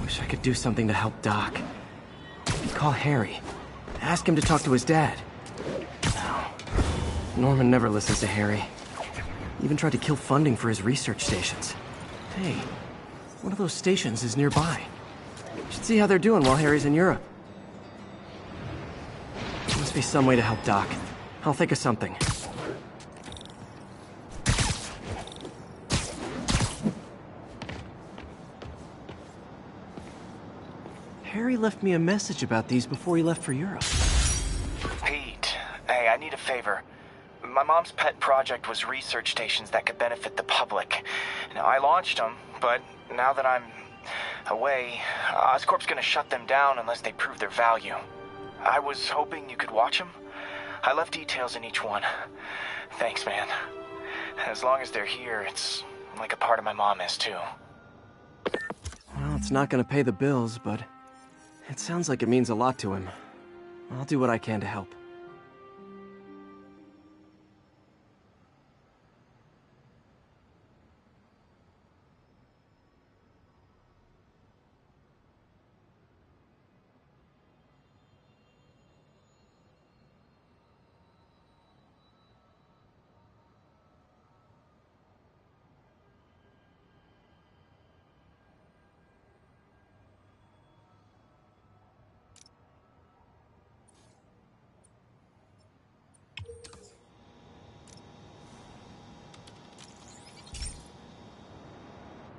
Wish I could do something to help Doc. Maybe call Harry. Ask him to talk to his dad. No. Norman never listens to Harry. Even tried to kill funding for his research stations. Hey, one of those stations is nearby. Should see how they're doing while Harry's in Europe. There must be some way to help Doc. I'll think of something. Harry left me a message about these before he left for Europe. Pete, hey, I need a favor. My mom's pet project was research stations that could benefit the public. Now, I launched them, but now that I'm away, Oscorp's gonna shut them down unless they prove their value. I was hoping you could watch them. I left details in each one. Thanks, man. As long as they're here, it's like a part of my mom is, too. Well, it's not gonna pay the bills, but it sounds like it means a lot to him. I'll do what I can to help.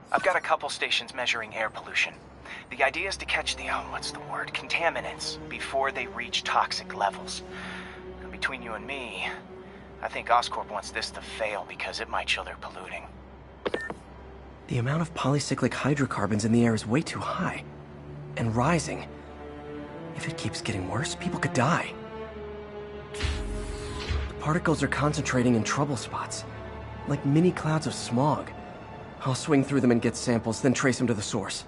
I've got a couple stations measuring air pollution. The idea is to catch the, contaminants before they reach toxic levels. And between you and me, I think Oscorp wants this to fail because it might show they're polluting. The amount of polycyclic hydrocarbons in the air is way too high. And rising. If it keeps getting worse, people could die. The particles are concentrating in trouble spots, like mini clouds of smog. I'll swing through them and get samples, then trace them to the source.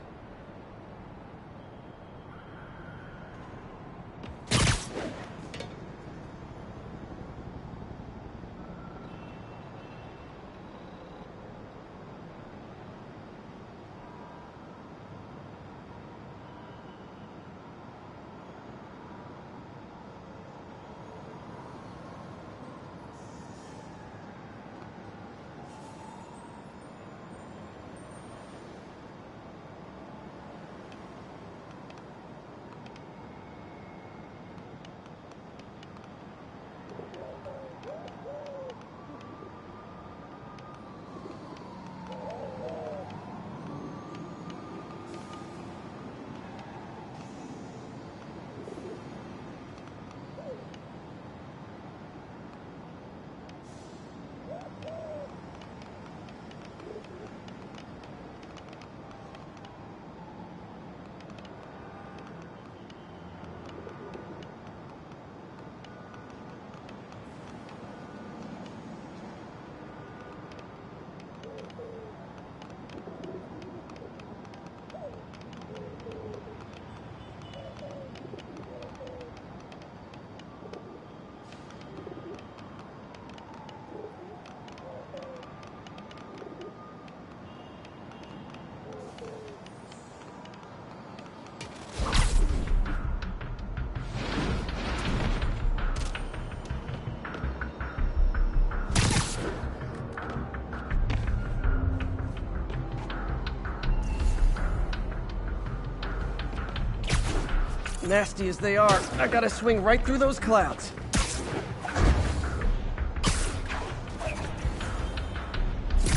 Nasty as they are, I gotta swing right through those clouds.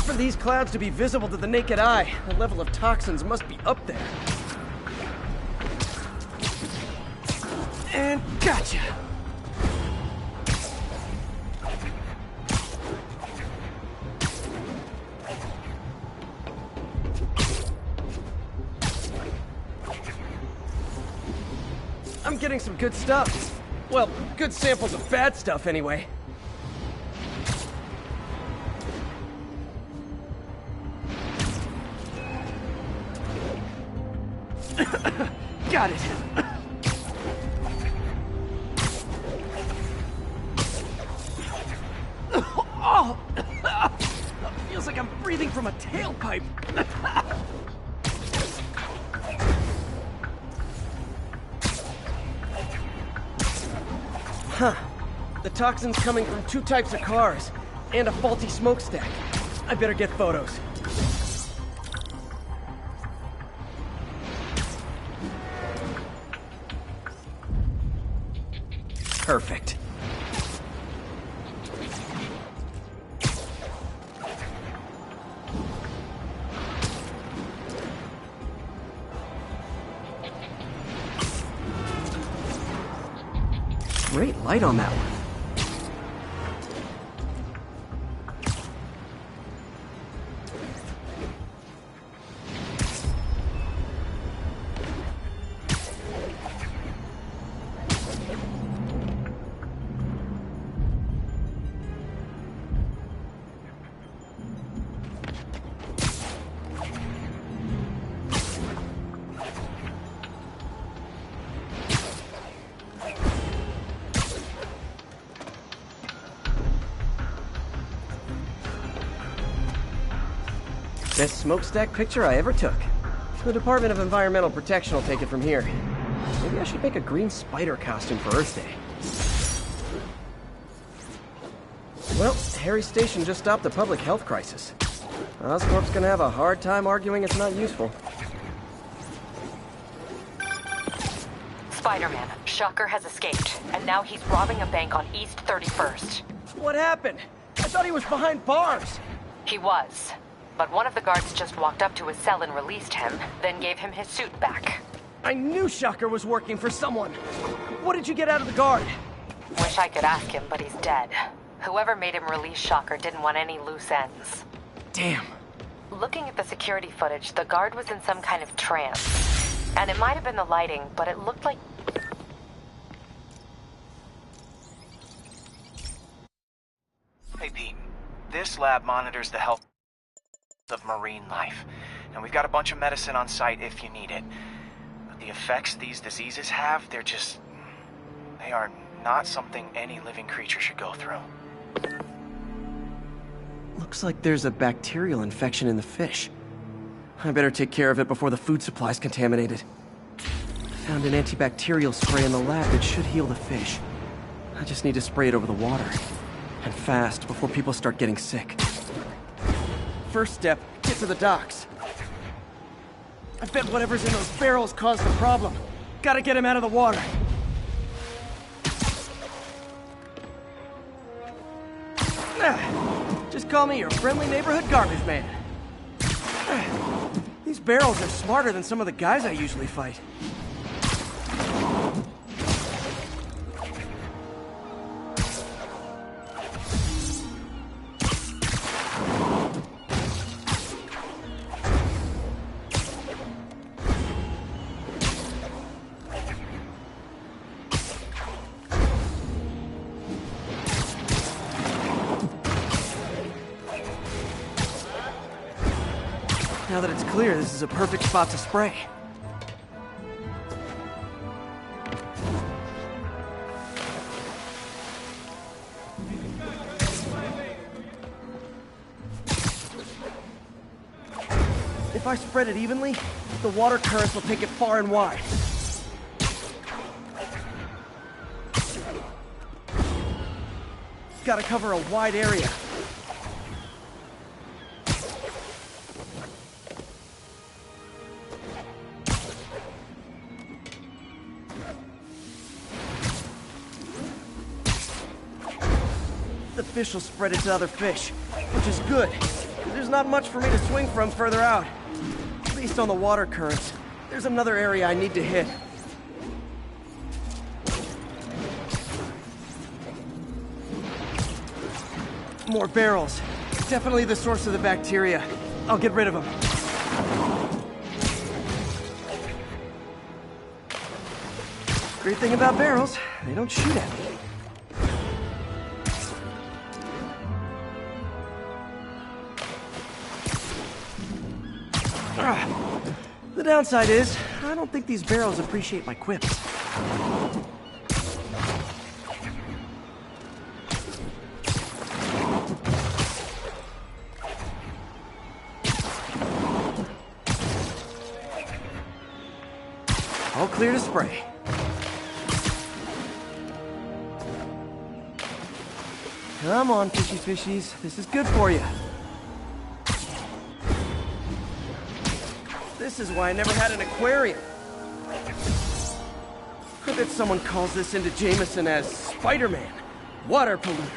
For these clouds to be visible to the naked eye, the level of toxins must be up there. And gotcha! I'm getting some good stuff. Well, good samples of bad stuff, anyway. Got it. Oh! Feels like I'm breathing from a tailpipe. Huh. The toxin's coming from 2 types of cars, and a faulty smokestack. I better get photos. Perfect. Great light on that one. Best smokestack picture I ever took. The Department of Environmental Protection will take it from here. Maybe I should make a green spider costume for Earth Day. Well, Harry's station just stopped a public health crisis. Oscorp's gonna have a hard time arguing it's not useful. Spider-Man, Shocker has escaped, and now he's robbing a bank on East 31st. What happened? I thought he was behind bars! He was. But one of the guards just walked up to his cell and released him, then gave him his suit back. I knew Shocker was working for someone! What did you get out of the guard? Wish I could ask him, but he's dead. Whoever made him release Shocker didn't want any loose ends. Damn. Looking at the security footage, the guard was in some kind of trance. And it might have been the lighting, but it looked like... Hey, Pete. This lab monitors the health of marine life, and we've got a bunch of medicine on site if you need it. But the effects these diseases have, they are not something any living creature should go through. Looks like there's a bacterial infection in the fish. I better take care of it before the food supply's contaminated. Found an antibacterial spray in the lab that should heal the fish. I just need to spray it over the water. And fast, before people start getting sick. First step, get to the docks. I bet whatever's in those barrels caused the problem. Gotta get him out of the water. Just call me your friendly neighborhood garbage man. These barrels are smarter than some of the guys I usually fight. Now that it's clear, this is a perfect spot to spray. If I spread it evenly, the water currents will take it far and wide. Gotta cover a wide area. The fish will spread it to other fish, which is good. There's not much for me to swing from further out. Based on the water currents, there's another area I need to hit. More barrels. Definitely the source of the bacteria. I'll get rid of them. Great thing about barrels, they don't shoot at me. The downside is, I don't think these barrels appreciate my quips. All clear to spray. Come on, fishy fishies. This is good for you. This is why I never had an aquarium. I bet someone calls this into Jameson as Spider-Man, water polluter.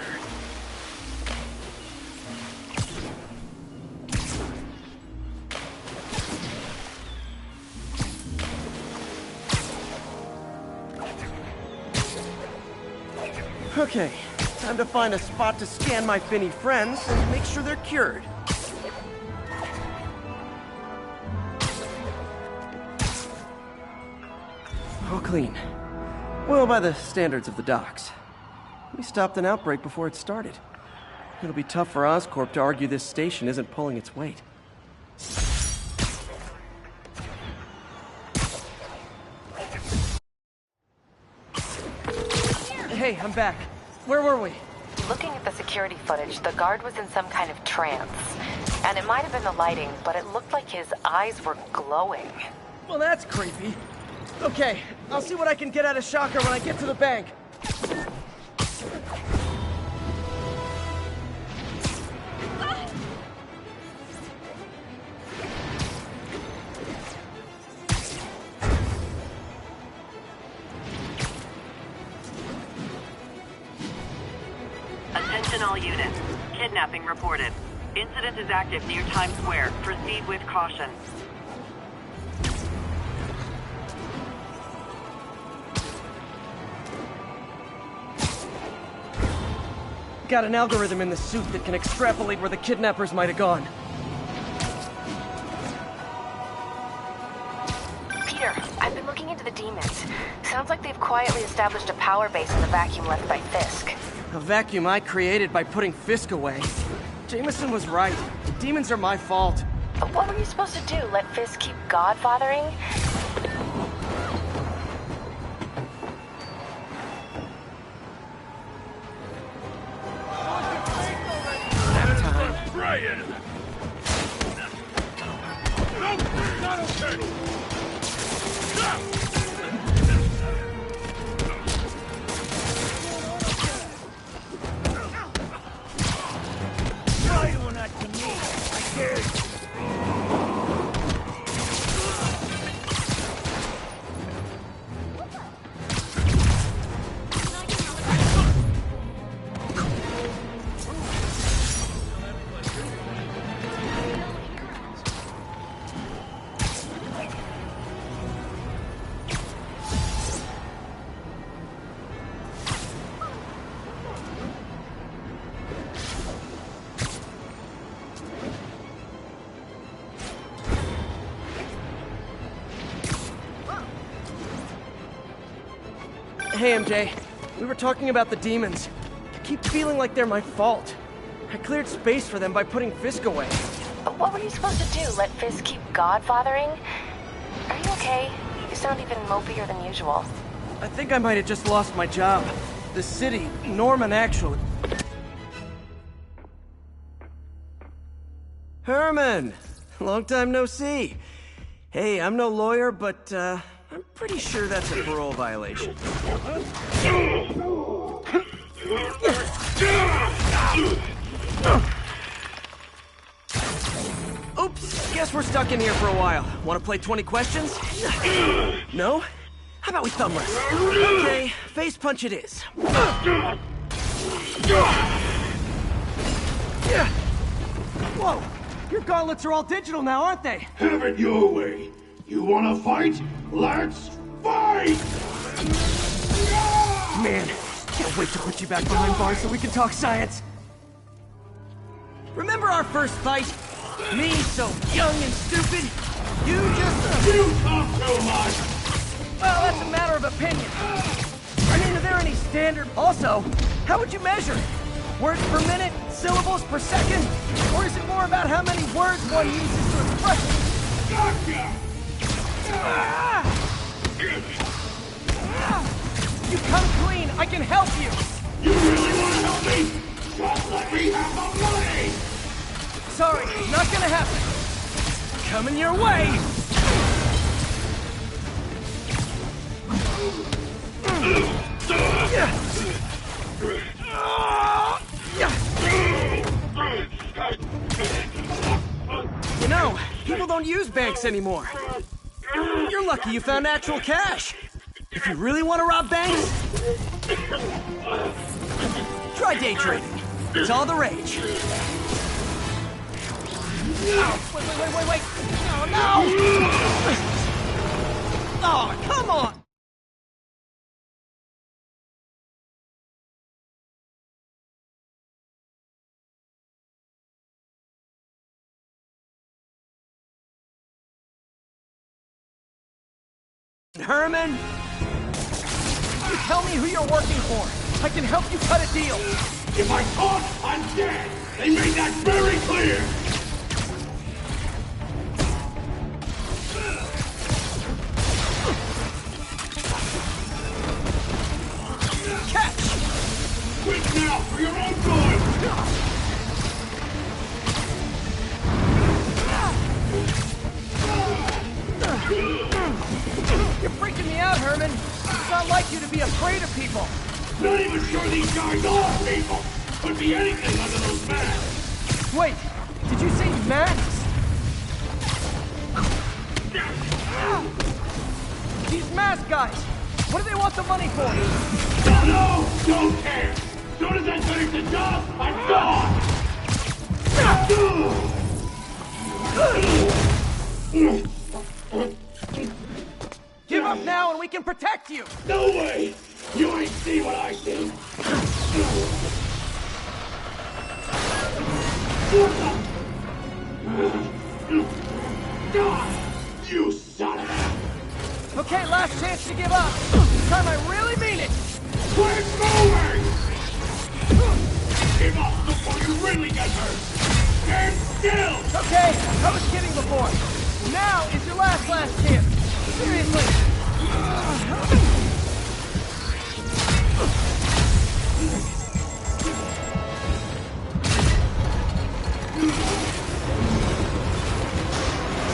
Okay, time to find a spot to scan my finny friends and make sure they're cured. All clean. Well, by the standards of the docks. We stopped an outbreak before it started. It'll be tough for Oscorp to argue this station isn't pulling its weight. Hey, I'm back. Where were we? Looking at the security footage, the guard was in some kind of trance. And it might have been the lighting, but it looked like his eyes were glowing. Well, that's creepy. Okay, I'll see what I can get out of Shocker when I get to the bank. Attention all units. Kidnapping reported. Incident is active near Times Square. Proceed with caution. Got an algorithm in the suit that can extrapolate where the kidnappers might have gone. Peter, I've been looking into the demons. Sounds like they've quietly established a power base in the vacuum left by Fisk. A vacuum I created by putting Fisk away. Jameson was right. The demons are my fault. But what were you supposed to do? Let Fisk keep godfathering? Brian! No, not okay! Try doing that to me! I dare you! Hey, MJ. We were talking about the demons. I keep feeling like they're my fault. I cleared space for them by putting Fisk away. But what were you supposed to do? Let Fisk keep godfathering? Are you okay? You sound even mopier than usual. I think I might have just lost my job. The city, Norman actually. Herman! Long time no see. Hey, I'm no lawyer, but, I'm pretty sure that's a parole violation. Oops, guess we're stuck in here for a while. Want to play 20 questions? No? How about we thumb wrestle? Okay, face punch it is. Whoa! Your gauntlets are all digital now, aren't they? Have it your way. You wanna fight? Let's fight! Man, can't wait to put you back behind bars so we can talk science. Remember our first fight? Me, so young and stupid? You just... You talk too much! Well, that's a matter of opinion. I mean, are there any standard... Also, how would you measure? Words per minute? Syllables per second? Or is it more about how many words one uses to express... Gotcha! You come clean, I can help you! You really wanna help me? Just let me have the money! Sorry, not gonna happen. Coming your way! You know, people don't use banks anymore. You're lucky you found actual cash. If you really want to rob banks, try day trading. It's all the rage. Oh, wait. Oh, no! Oh, come on! Herman! You tell me who you're working for. I can help you cut a deal. If I talk, I'm dead! They made that very clear! Catch! Quit now, for your own good! You're freaking me out, Herman. It's not like you to be afraid of people. Not even sure these guys are people! Could be anything under those masks! Wait, did you say masks? These mask guys, what do they want the money for? Don't care! Soon as I finish the job, I'm gone! Give up now and we can protect you! No way! You ain't see what I see! You son of a... Okay, last chance to give up. This time I really mean it! Quit moving! Give up before you really get hurt! Stand still! Okay, I was kidding before. Now is your last chance. Seriously.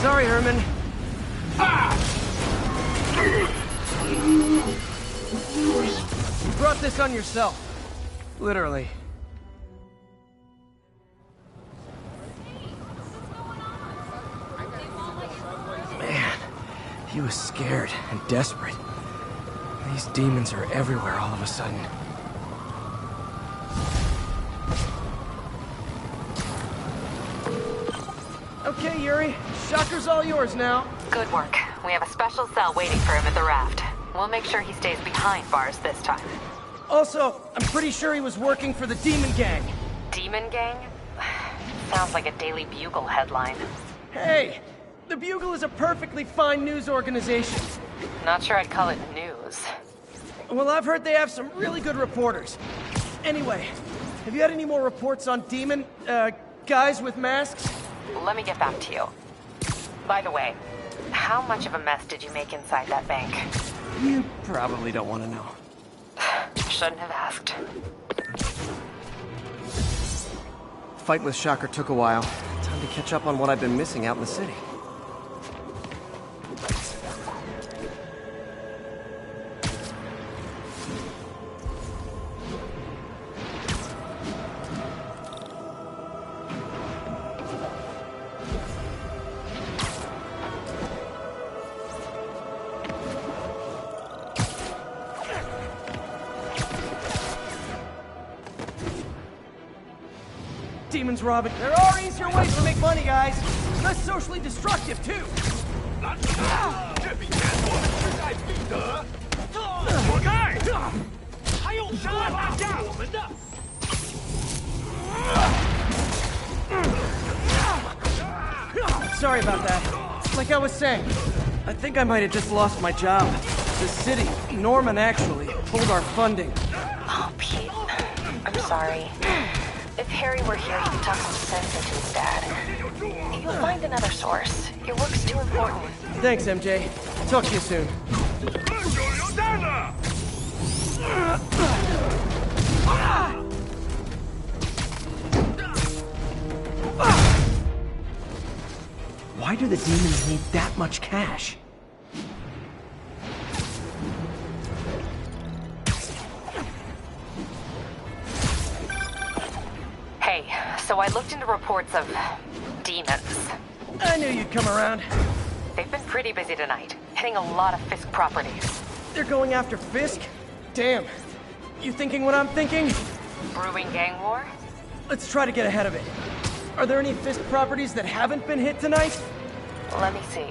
Sorry, Herman. You brought this on yourself. Literally. Man, he was scared and desperate. These demons are everywhere all of a sudden. Okay, Yuri. Shocker's all yours now. Good work. We have a special cell waiting for him at the raft. We'll make sure he stays behind bars this time. Also, I'm pretty sure he was working for the Demon Gang. Demon Gang? Sounds like a Daily Bugle headline. Hey, the Bugle is a perfectly fine news organization. Not sure I'd call it news. Well, I've heard they have some really good reporters. Anyway, have you had any more reports on demon, guys with masks? Let me get back to you. By the way, how much of a mess did you make inside that bank? You probably don't want to know. Shouldn't have asked. Fight with Shocker took a while. Time to catch up on what I've been missing out in the city. Demons robbing. There are easier ways to make money, guys. Less socially destructive, too. Sorry about that. Like I was saying, I think I might have just lost my job. The city, Norman actually, pulled our funding. Oh, Pete. I'm sorry. If Harry were here, he could talk some sense into his dad. You'll find another source. Your work's too important. Thanks, MJ. Talk to you soon. Why do the demons need that much cash? Hey, so I looked into reports of demons. I knew you'd come around. They've been pretty busy tonight, hitting a lot of Fisk properties. They're going after Fisk? Damn. You thinking what I'm thinking? Brewing gang war? Let's try to get ahead of it. Are there any Fisk properties that haven't been hit tonight? Let me see.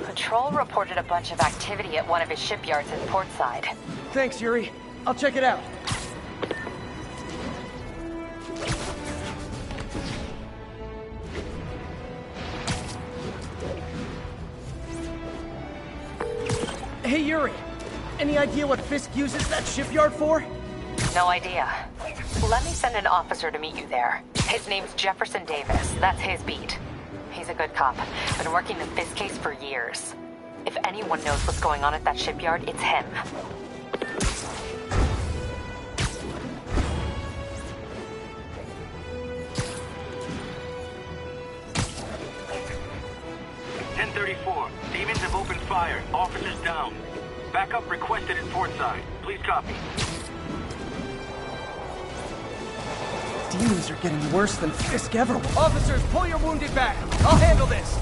Patrol reported a bunch of activity at one of his shipyards in Portside. Thanks, Yuri. I'll check it out. Hey, Yuri. Any idea what Fisk uses that shipyard for? No idea. Let me send an officer to meet you there. His name's Jefferson Davis. That's his beat. He's a good cop. Been working the Fisk case for years. If anyone knows what's going on at that shipyard, it's him. Demons have opened fire. Officers down. Backup requested in Portside. Please copy. Demons are getting worse than Fisk ever was. Officers, pull your wounded back. I'll handle this.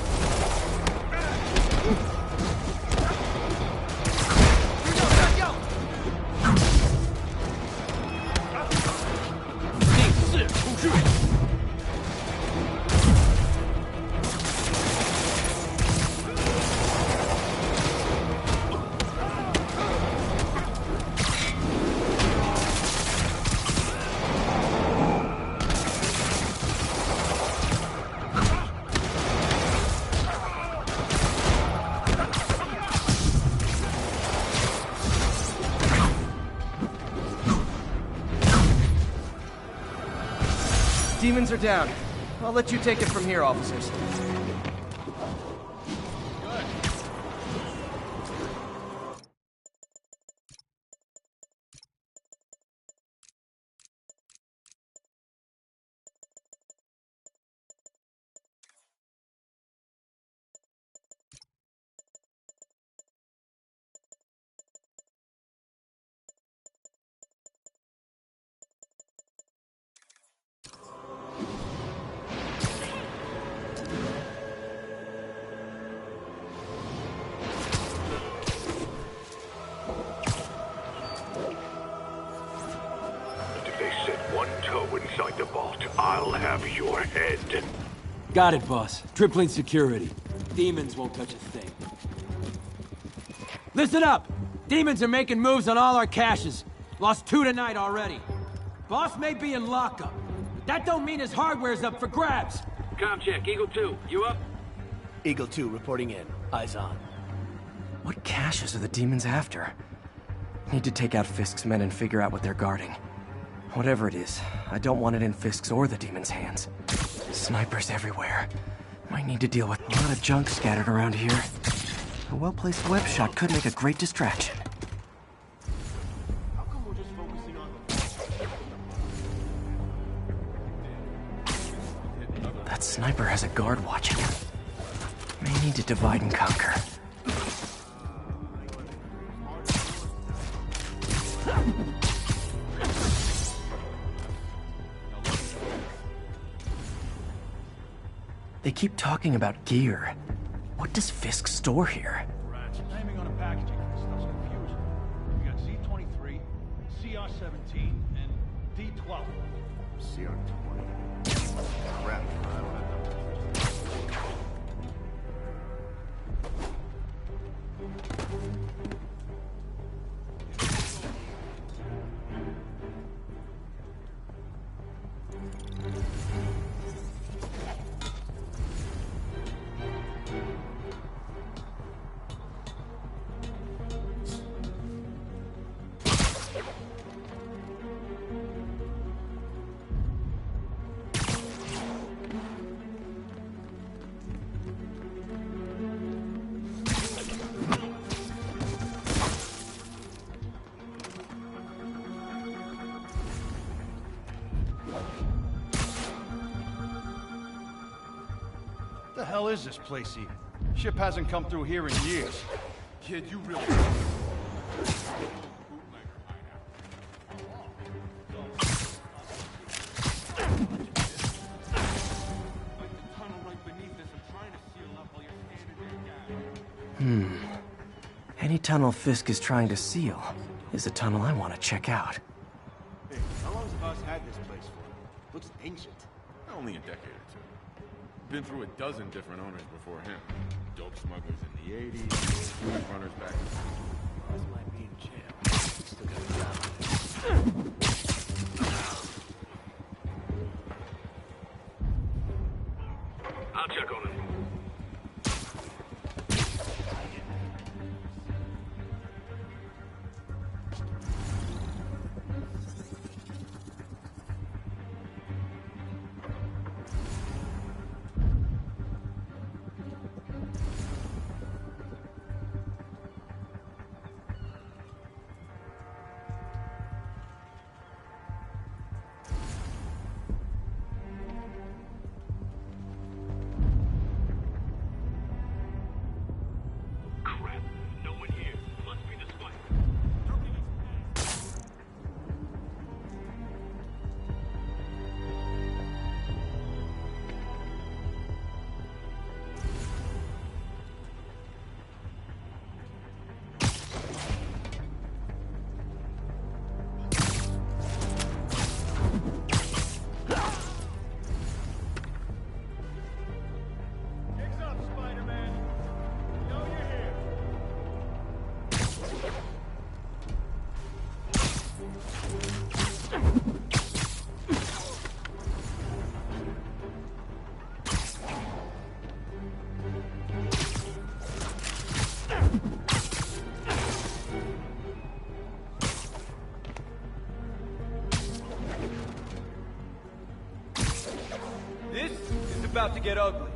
Demons are down. I'll let you take it from here, officers. Inside the vault, I'll have your head. Got it, boss. Tripling security. Demons won't touch a thing. Listen up! Demons are making moves on all our caches. Lost 2 tonight already. Boss may be in lockup, but that don't mean his hardware's up for grabs. Com check, Eagle 2, you up? Eagle 2 reporting in. Eyes on. What caches are the demons after? Need to take out Fisk's men and figure out what they're guarding. Whatever it is, I don't want it in Fisk's or the demons' hands. Snipers everywhere. Might need to deal with a lot of junk scattered around here. A well-placed web shot could make a great distraction. How come we're just focusing on That sniper has a guard watching him. May need to divide and conquer. They keep talking about gear. What does Fisk store here? rats? Naming on the packaging for this stuff's confusing. We got Z-23, CR-17, and D-12. CR-20. Crap. What the hell is this place even? Ship hasn't come through here in years. Kid, you really... Any tunnel Fisk is trying to seal is a tunnel I want to check out. Hey, how long's Boss had this place for? Looks ancient. Only a decade or two. Been through a dozen different owners before him. Dope smugglers in the 80s, food runners back in the Boss might be in jail. Still got a job. I'll check on him. Crap. No one here. Must be the spike. Kicks up, Spider-Man. Know you're here. This is about to get ugly.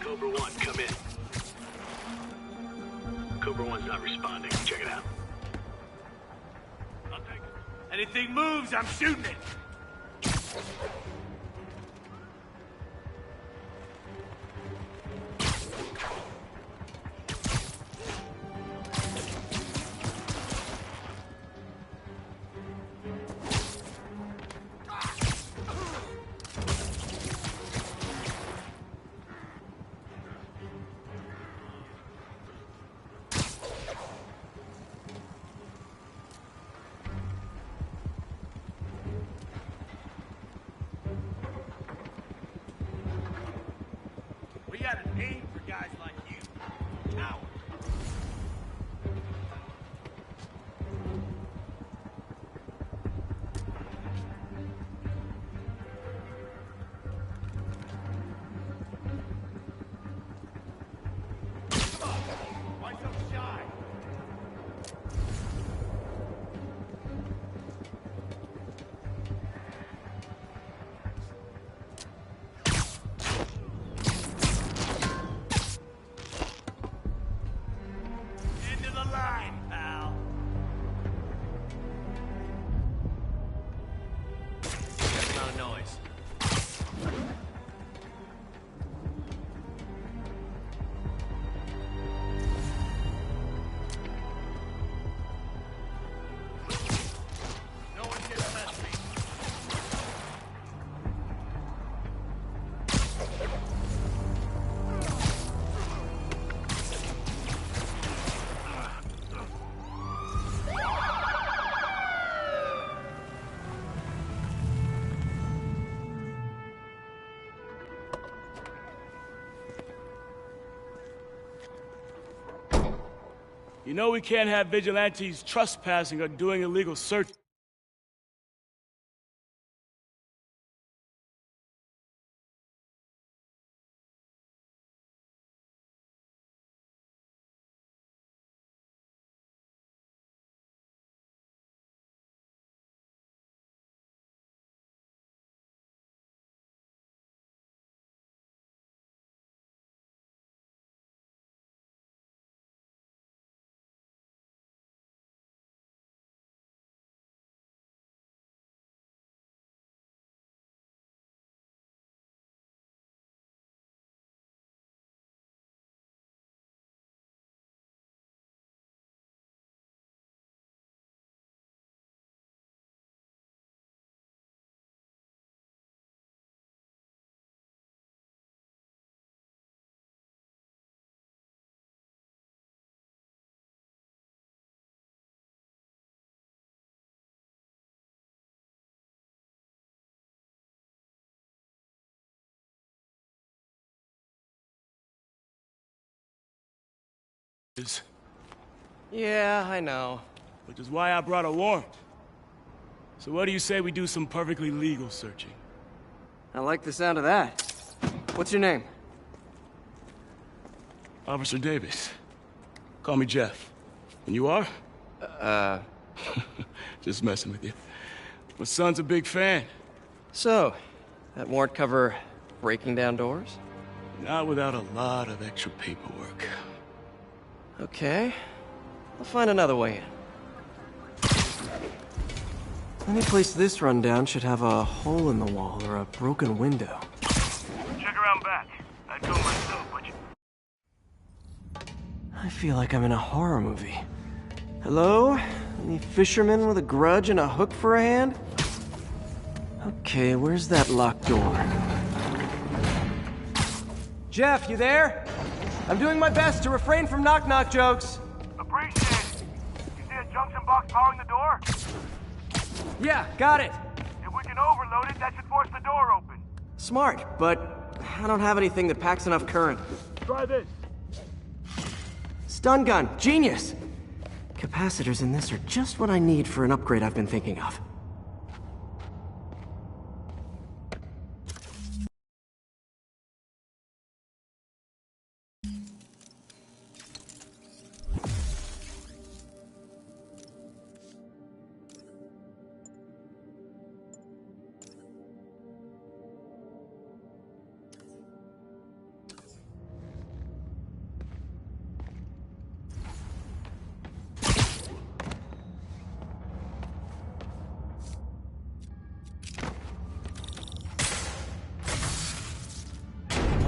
Cobra 1, come in. Cobra 1's not responding. Check it out. I'll take it. Anything moves, I'm shooting it. We got an aim for guys like you. Coward. Come on. Why so shy? Into the line, pal. That amount of noise. No one gets past me. You know we can't have vigilantes trespassing or doing illegal search. Yeah, I know. Which is why I brought a warrant. So what do you say we do some perfectly legal searching? I like the sound of that. What's your name? Officer Davis. Call me Jeff. And you are? Just messing with you. My son's a big fan. So, that warrant cover breaking down doors? Not without a lot of extra paperwork. Okay. I'll find another way in. Any place this rundown should have a hole in the wall or a broken window. Check around back. I'd go myself, but you... I feel like I'm in a horror movie. Hello? Any fisherman with a grudge and a hook for a hand? Okay, where's that locked door? Jeff, you there? I'm doing my best to refrain from knock-knock jokes. Appreciate it. You see a junction box powering the door? Yeah, got it. If we can overload it, that should force the door open. Smart, but I don't have anything that packs enough current. Try this. Stun gun, genius! Capacitors in this are just what I need for an upgrade I've been thinking of.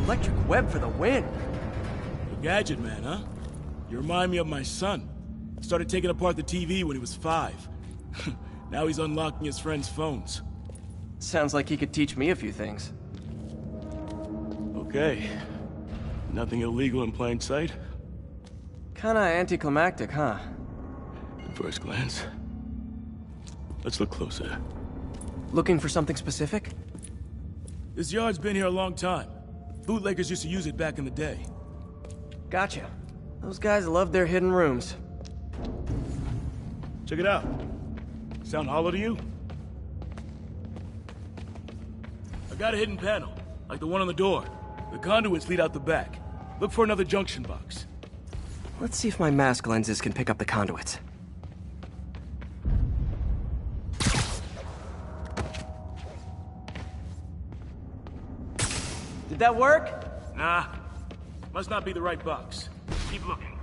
Electric web for the win. A gadget man, huh? You remind me of my son. Started taking apart the TV when he was 5. Now he's unlocking his friends' phones. Sounds like he could teach me a few things. Okay. Nothing illegal in plain sight? Kinda anticlimactic, huh? At first glance. Let's look closer. Looking for something specific? This yard's been here a long time. Bootleggers used to use it back in the day. Gotcha. Those guys love their hidden rooms. Check it out. Sound hollow to you? I got a hidden panel, like the one on the door. The conduits lead out the back. Look for another junction box. Let's see if my mask lenses can pick up the conduits. Did that work? Nah. Must not be the right box. Keep looking.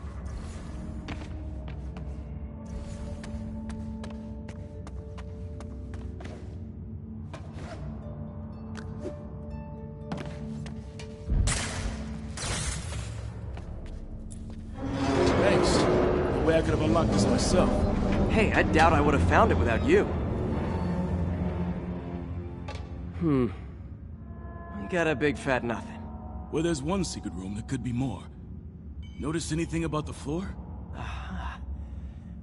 Thanks. No way I could have unlocked this myself. Hey, I doubt I would have found it without you. You got a big fat nothing. Well, there's one secret room that could be more. Notice anything about the floor?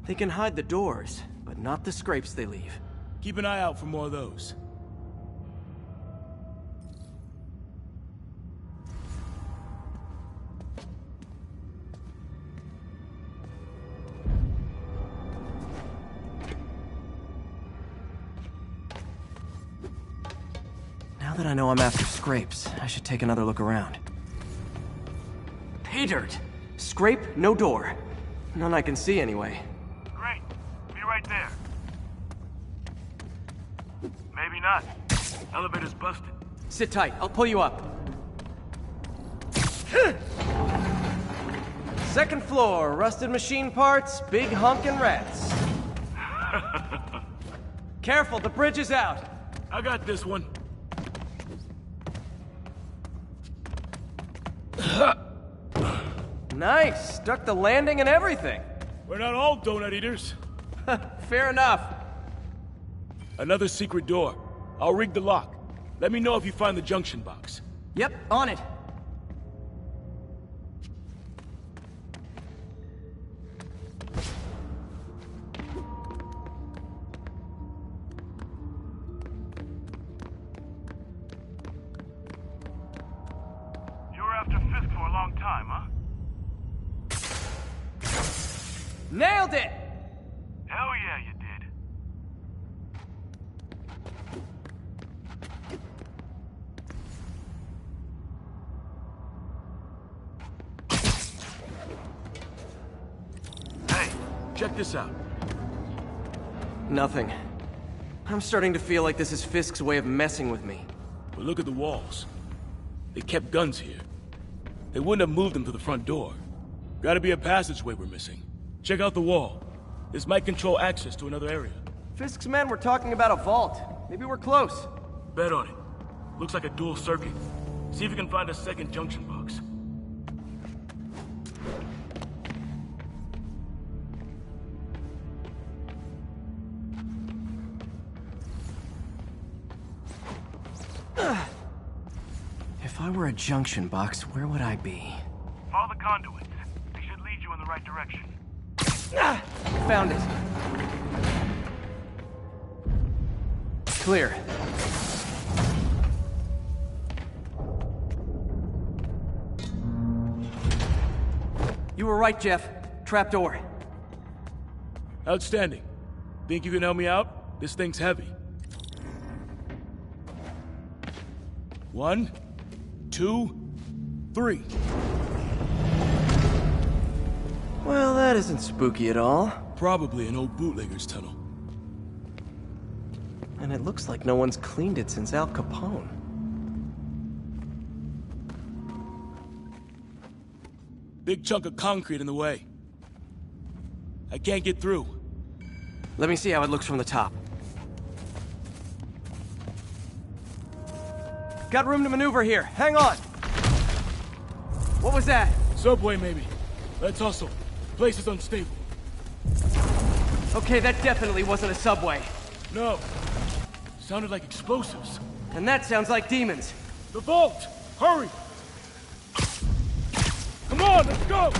They can hide the doors, but not the scrapes they leave. Keep an eye out for more of those. Now that I know I'm after scrapes, I should take another look around. Pay dirt! Scrape, no door. None I can see anyway. Great. Be right there. Maybe not. Elevator's busted. Sit tight, I'll pull you up. Second floor, rusted machine parts, big honkin' rats. Careful, the bridge is out. I got this one. Nice, stuck the landing and everything. We're not all donut eaters. Fair enough. Another secret door. I'll rig the lock. Let me know if you find the junction box. Yep, on it. You were after Fisk for a long time, huh? Nailed it! Hell yeah, you did. Hey, check this out. Nothing. I'm starting to feel like this is Fisk's way of messing with me. But look at the walls. They kept guns here. They wouldn't have moved them to the front door. Gotta be a passageway we're missing. Check out the wall. This might control access to another area. Fisk's men were talking about a vault. Maybe we're close. Bet on it. Looks like a dual circuit. See if you can find a second junction box. If I were a junction box, where would I be? Follow the conduits. They should lead you in the right direction. Found it. Clear. You were right, Jeff. Trapdoor. Outstanding. Think you can help me out? This thing's heavy. 1, 2, 3. Well, that isn't spooky at all. Probably an old bootlegger's tunnel. And it looks like no one's cleaned it since Al Capone. Big chunk of concrete in the way. I can't get through. Let me see how it looks from the top. Got room to maneuver here. Hang on. What was that? Subway, maybe. Let's hustle. Place is unstable. Okay, that definitely wasn't a subway. No. Sounded like explosives. And that sounds like demons. The vault! Hurry! Come on, let's go!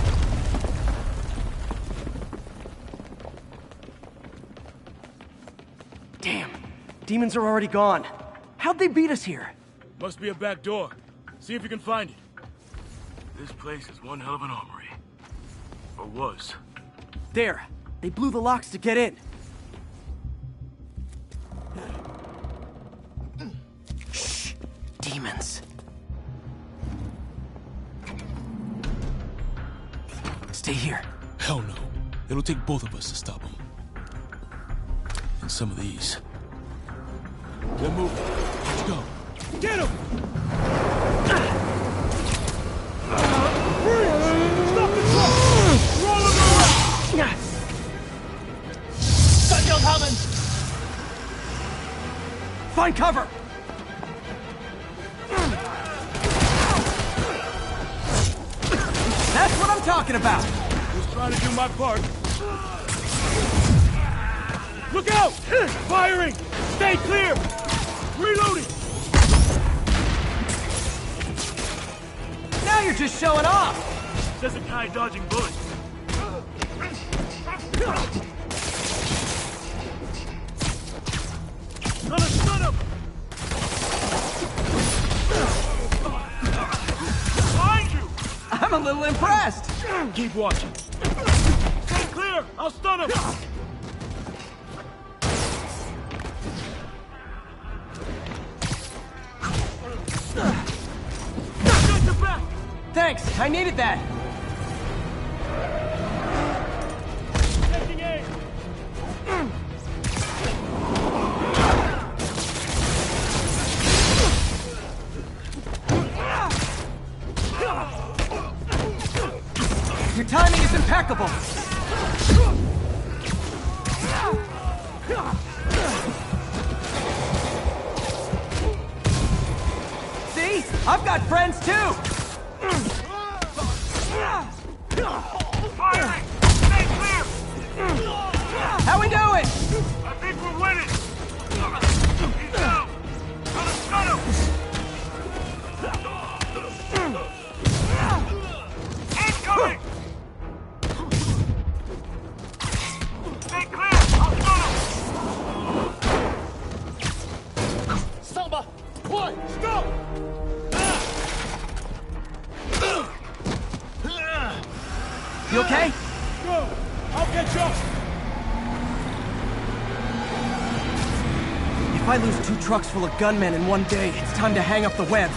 Damn. Demons are already gone. How'd they beat us here? Must be a back door. See if you can find it. This place is one hell of an armory. Or was. There. They blew the locks to get in. Shh. Demons. Stay here. Hell no. It'll take both of us to stop them. And some of these. They're moving. Let's go. Get him! Stop the truck! Roll him around! Got you coming! Find cover! That's what I'm talking about! Just trying to do my part. Look out! Firing! Stay clear! Reloading! Now you're just showing off! Says a guy dodging bullets. Gonna stun him! Behind you! I'm a little impressed! Keep watching. Stay clear! I'll stun him! Got your back! Thanks, I needed that! Taking aim! Your timing is impeccable! See? I've got friends too! Firing! Stay clear! How we doing? I think we're winning! He's down! Gonna stun him! Incoming! Stay clear! I'll stun him! Samba! What? Stop! You okay? Go! I'll catch up! If I lose 2 trucks full of gunmen in one day, it's time to hang up the webs.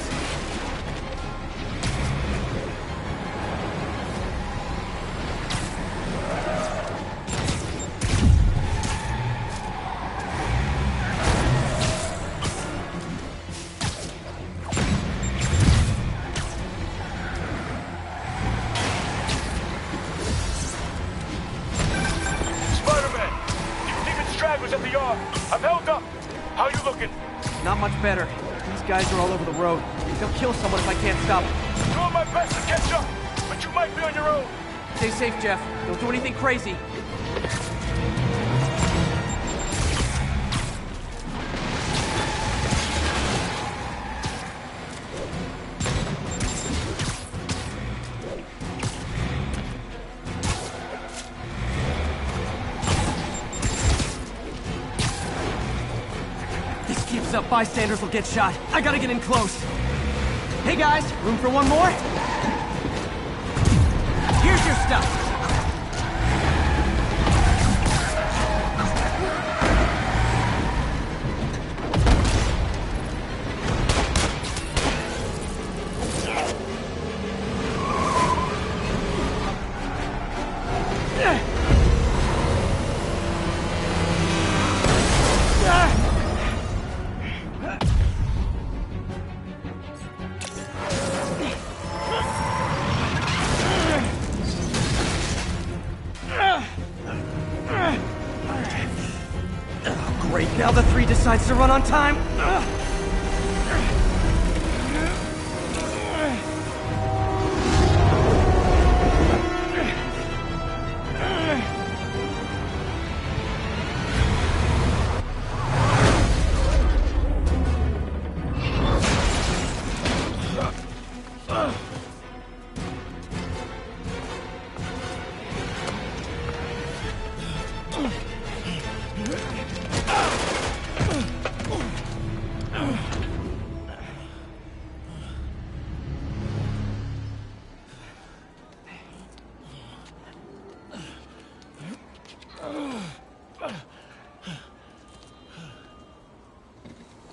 Not much better. These guys are all over the road. They'll kill someone if I can't stop them. Doing my best to catch up, but you might be on your own. Stay safe, Jeff. Don't do anything crazy. Up, bystanders will get shot. I gotta get in close. Hey guys, room for one more? Here's your stuff. Now the 3 decides to run on time.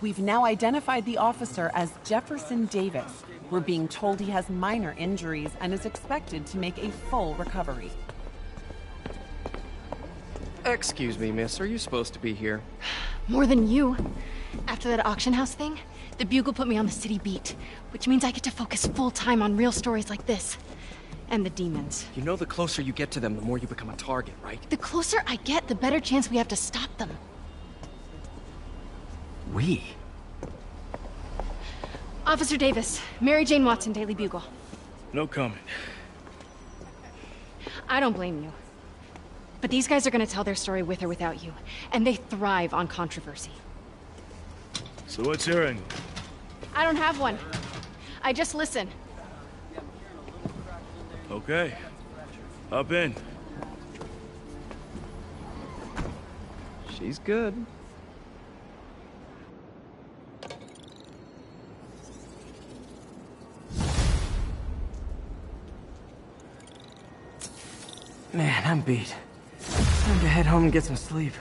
We've now identified the officer as Jefferson Davis. We're being told he has minor injuries and is expected to make a full recovery. Excuse me, miss. Are you supposed to be here? More than you. After that auction house thing, the Bugle put me on the city beat, which means I get to focus full-time on real stories like this. And the demons. You know the closer you get to them, the more you become a target, right? The closer I get, the better chance we have to stop them. We? Officer Davis, Mary Jane Watson, Daily Bugle. No comment. I don't blame you. But these guys are gonna tell their story with or without you, and they thrive on controversy. So what's your angle? I don't have one. I just listen. Okay. Hop in. She's good. Man, I'm beat. Time to head home and get some sleep.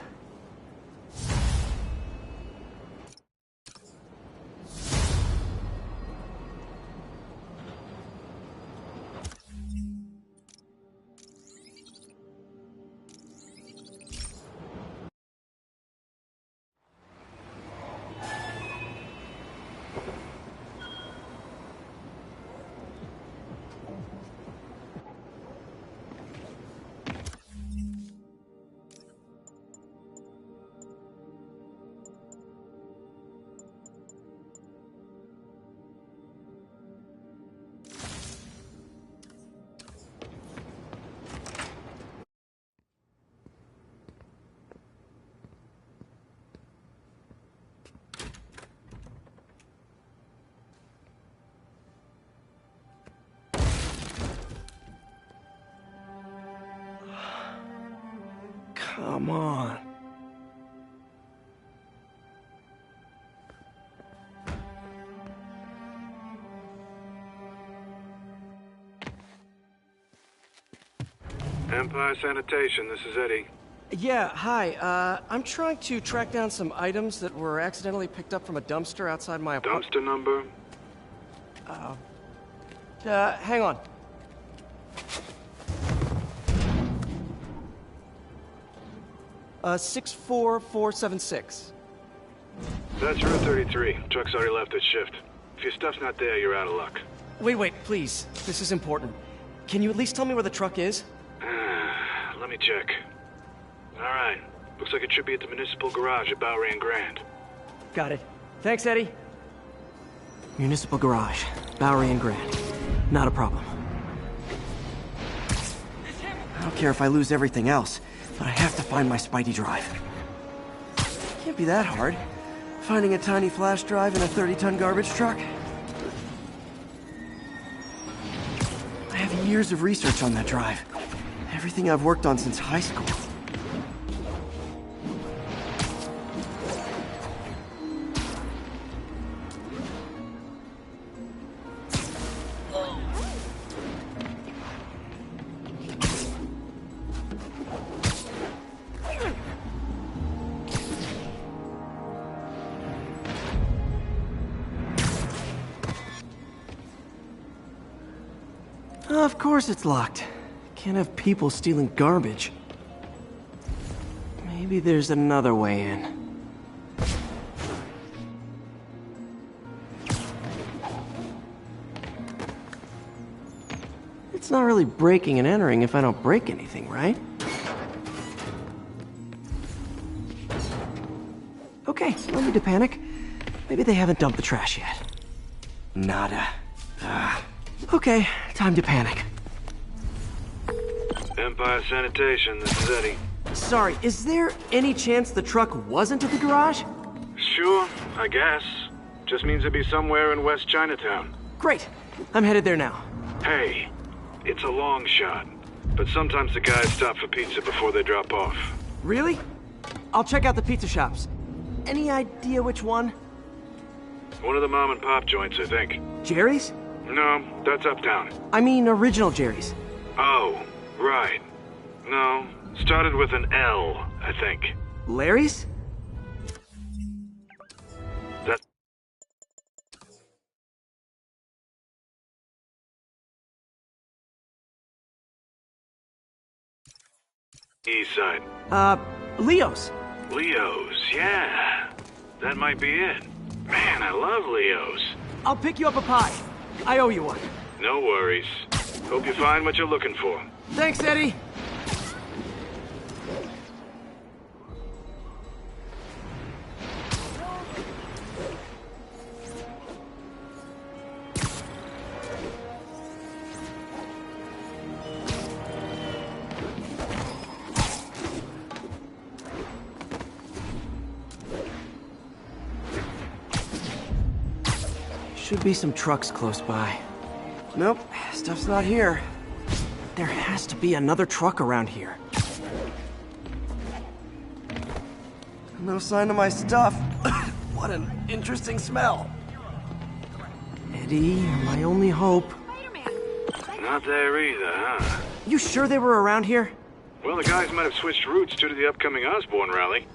Come on. Empire Sanitation, this is Eddie. Yeah, hi. I'm trying to track down some items that were accidentally picked up from a dumpster outside my apartment. Dumpster number? Hang on. Uh, 64476. That's Route 33. Truck's already left its shift. If your stuff's not there, you're out of luck. Wait, please. This is important. Can you at least tell me where the truck is? Let me check. Alright. Looks like it should be at the municipal garage at Bowery and Grand. Got it. Thanks, Eddie. Municipal garage, Bowery and Grand. Not a problem. I don't care if I lose everything else, but I have to find my Spidey drive. Can't be that hard. Finding a tiny flash drive in a 30-ton garbage truck? I have years of research on that drive. Everything I've worked on since high school. Of course it's locked. Can't have people stealing garbage. Maybe there's another way in. It's not really breaking and entering if I don't break anything, right? Okay, no need to panic. Maybe they haven't dumped the trash yet. Nada. Okay, time to panic. Empire Sanitation, this is Eddie. Sorry, is there any chance the truck wasn't at the garage? Sure, I guess. Just means it'd be somewhere in West Chinatown. Great. I'm headed there now. Hey, it's a long shot, but sometimes the guys stop for pizza before they drop off. Really? I'll check out the pizza shops. Any idea which one? One of the mom and pop joints, I think. Jerry's? No, that's uptown. I mean original Jerry's. Oh, right. No, started with an L, I think. Larry's? That... East side. Leo's. Leo's, yeah. That might be it. Man, I love Leo's. I'll pick you up a pie. I owe you one. No worries. Hope you find what you're looking for. Thanks, Eddie. Should be some trucks close by. Nope, stuff's not here. There has to be another truck around here. No sign of my stuff. What an interesting smell. Eddie, you're my only hope. Not there either, huh? You sure they were around here? Well, the guys might have switched routes due to the upcoming Osborn rally.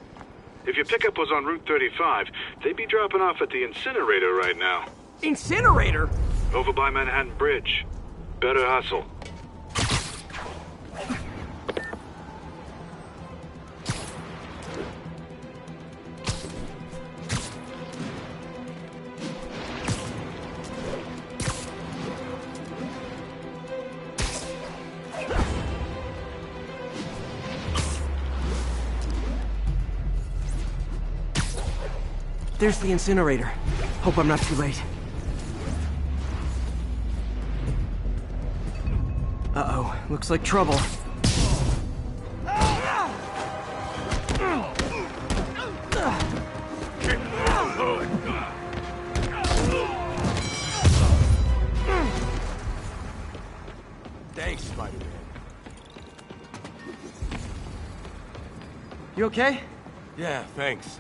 If your pickup was on Route 35, they'd be dropping off at the incinerator right now. Incinerator? Over by Manhattan Bridge. Better hustle. There's the incinerator. Hope I'm not too late. Uh-oh, looks like trouble. Thanks, Spider-Man. You okay? Yeah, thanks.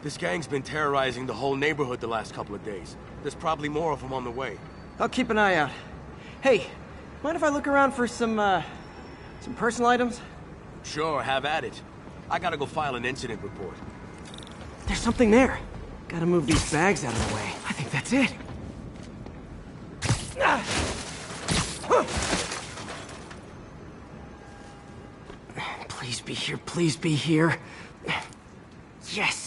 This gang's been terrorizing the whole neighborhood the last couple of days. There's probably more of them on the way. I'll keep an eye out. Hey, mind if I look around for some Some personal items? Sure, have at it. I gotta go file an incident report. There's something there. Gotta move these bags out of the way. I think that's it. Please be here, please be here. Yes!